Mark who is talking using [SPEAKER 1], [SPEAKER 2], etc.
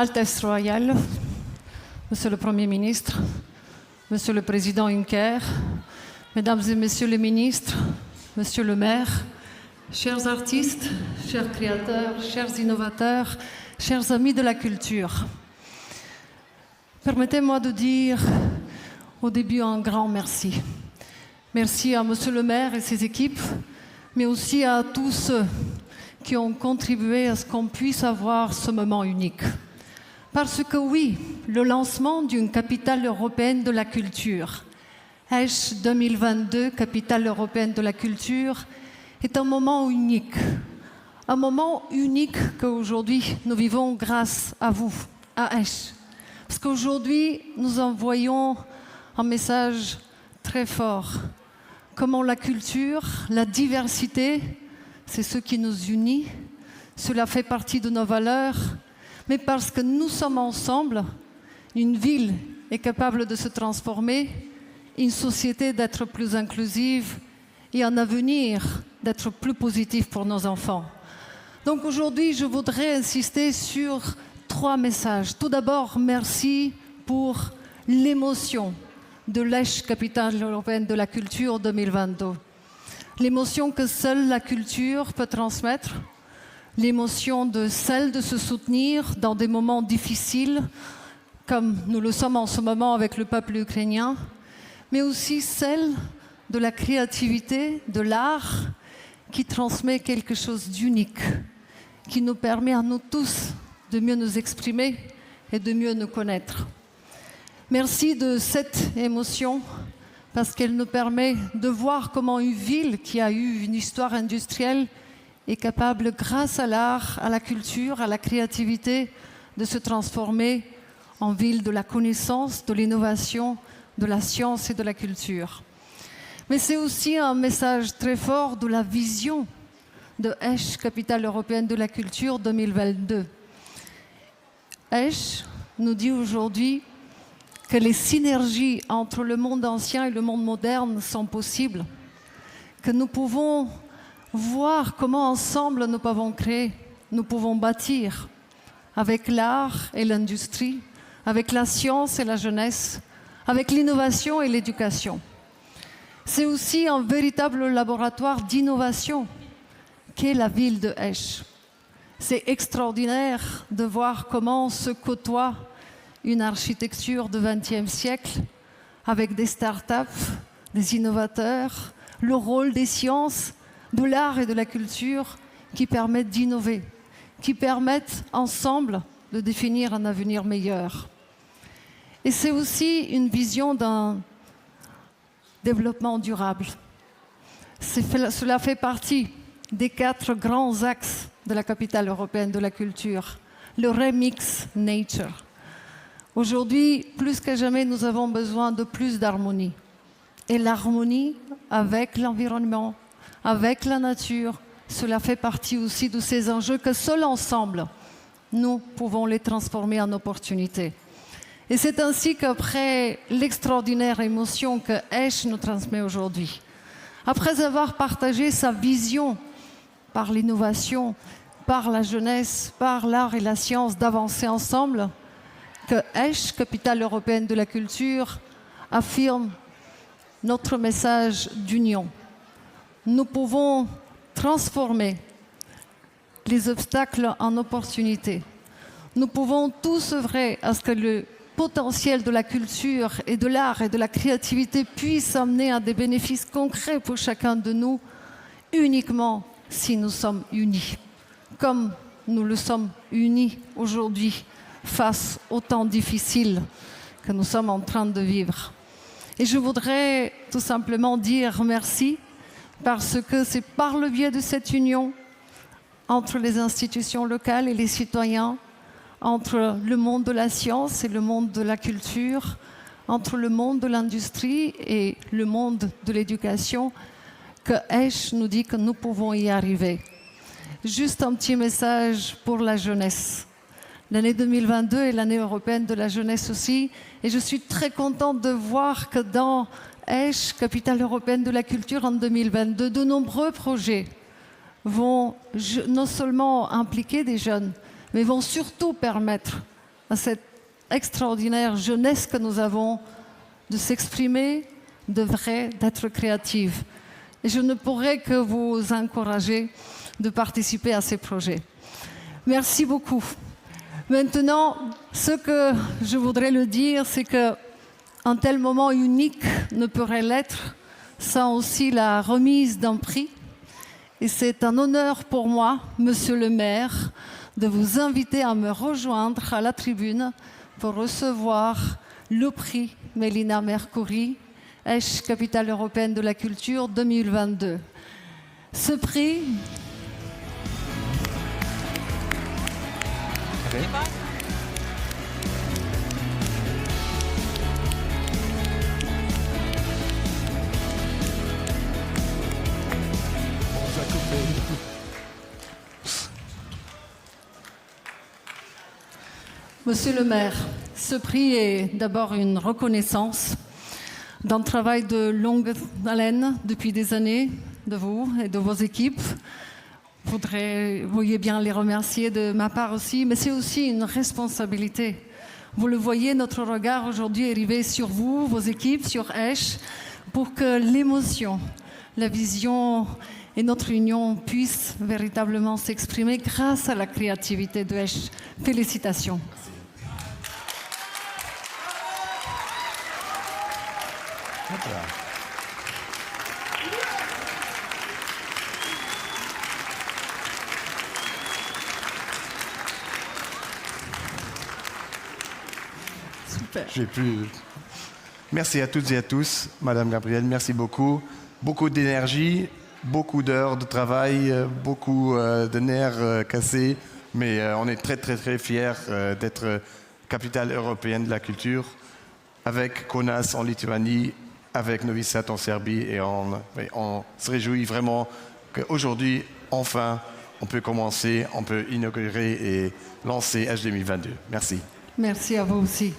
[SPEAKER 1] Altesse royale, Monsieur le Premier ministre, Monsieur le Président Juncker, Mesdames et Messieurs les ministres, Monsieur le maire, chers artistes, chers créateurs, chers innovateurs, chers amis de la culture. Permettez-moi de dire au début un grand merci. Merci à Monsieur le maire et ses équipes, mais aussi à tous ceux qui ont contribué à ce qu'on puisse avoir ce moment unique. Parce que oui, le lancement d'une capitale européenne de la culture, Esch 2022, capitale européenne de la culture, est un moment unique qu'aujourd'hui nous vivons grâce à vous, à Esch. Parce qu'aujourd'hui, nous envoyons un message très fort. Comment la culture, la diversité, c'est ce qui nous unit, cela fait partie de nos valeurs, mais parce que nous sommes ensemble, une ville est capable de se transformer, une société d'être plus inclusive et un avenir d'être plus positif pour nos enfants. Donc aujourd'hui, je voudrais insister sur 3 messages. Tout d'abord, merci pour l'émotion de l'Esch Capitale européenne de la culture 2022. L'émotion que seule la culture peut transmettre, l'émotion de celle de se soutenir dans des moments difficiles, comme nous le sommes en ce moment avec le peuple ukrainien, mais aussi celle de la créativité, de l'art, qui transmet quelque chose d'unique, qui nous permet à nous tous de mieux nous exprimer et de mieux nous connaître. Merci de cette émotion, parce qu'elle nous permet de voir comment une ville qui a eu une histoire industrielle est capable, grâce à l'art, à la culture, à la créativité, de se transformer en ville de la connaissance, de l'innovation, de la science et de la culture. Mais c'est aussi un message très fort de la vision de Esch, capitale européenne de la culture 2022. Esch nous dit aujourd'hui que les synergies entre le monde ancien et le monde moderne sont possibles, que nous pouvons voir comment ensemble nous pouvons créer, nous pouvons bâtir avec l'art et l'industrie, avec la science et la jeunesse, avec l'innovation et l'éducation. C'est aussi un véritable laboratoire d'innovation qu'est la ville de Esch. C'est extraordinaire de voir comment se côtoie une architecture du XXe siècle avec des startups, des innovateurs, le rôle des sciences, de l'art et de la culture qui permettent d'innover, qui permettent ensemble de définir un avenir meilleur. Et c'est aussi une vision d'un développement durable. Cela fait partie des 4 grands axes de la capitale européenne de la culture, le Remix Nature. Aujourd'hui, plus que jamais, nous avons besoin de plus d'harmonie. Et l'harmonie avec l'environnement, avec la nature, cela fait partie aussi de ces enjeux que seuls ensemble, nous pouvons les transformer en opportunités. Et c'est ainsi qu'après l'extraordinaire émotion que Esch nous transmet aujourd'hui, après avoir partagé sa vision par l'innovation, par la jeunesse, par l'art et la science d'avancer ensemble, que Esch, capitale européenne de la culture, affirme notre message d'union. Nous pouvons transformer les obstacles en opportunités. Nous pouvons tous œuvrer à ce que le potentiel de la culture et de l'art et de la créativité puisse amener à des bénéfices concrets pour chacun de nous, uniquement si nous sommes unis, comme nous le sommes unis aujourd'hui face aux temps difficiles que nous sommes en train de vivre. Et je voudrais tout simplement dire merci, parce que c'est par le biais de cette union entre les institutions locales et les citoyens, entre le monde de la science et le monde de la culture, entre le monde de l'industrie et le monde de l'éducation, que Esch nous dit que nous pouvons y arriver. Juste un petit message pour la jeunesse. L'année 2022 est l'année européenne de la jeunesse aussi, et je suis très contente de voir que dans Esch, capitale européenne de la culture en 2022, de nombreux projets vont non seulement impliquer des jeunes, mais vont surtout permettre à cette extraordinaire jeunesse que nous avons de s'exprimer, d'être créative. Et je ne pourrais que vous encourager de participer à ces projets. Merci beaucoup. Maintenant, ce que je voudrais le dire, c'est qu'un tel moment unique ne pourrait l'être sans aussi la remise d'un prix. Et c'est un honneur pour moi, Monsieur le maire, de vous inviter à me rejoindre à la tribune pour recevoir le prix Mélina Mercouri, Esch Capitale européenne de la culture 2022. Ce prix...
[SPEAKER 2] Okay.
[SPEAKER 1] Monsieur le maire, ce prix est d'abord une reconnaissance d'un travail de longue haleine depuis des années de vous et de vos équipes. Vous voyez bien les remercier de ma part aussi, mais c'est aussi une responsabilité. Vous le voyez, notre regard aujourd'hui est rivé sur vous, vos équipes, sur Esch, pour que l'émotion, la vision et notre union puissent véritablement s'exprimer grâce à la créativité de Esch. Félicitations. Super.
[SPEAKER 2] Merci à toutes et à tous, Madame Gabrielle, merci beaucoup. Beaucoup d'énergie, beaucoup d'heures de travail, beaucoup de nerfs cassés, mais on est très très très fiers d'être capitale européenne de la culture, avec Kaunas en Lituanie, avec Novi Sad en Serbie, et on se réjouit vraiment qu'aujourd'hui, enfin, on peut commencer, on peut inaugurer et lancer H 2022. Merci.
[SPEAKER 1] Merci à vous aussi.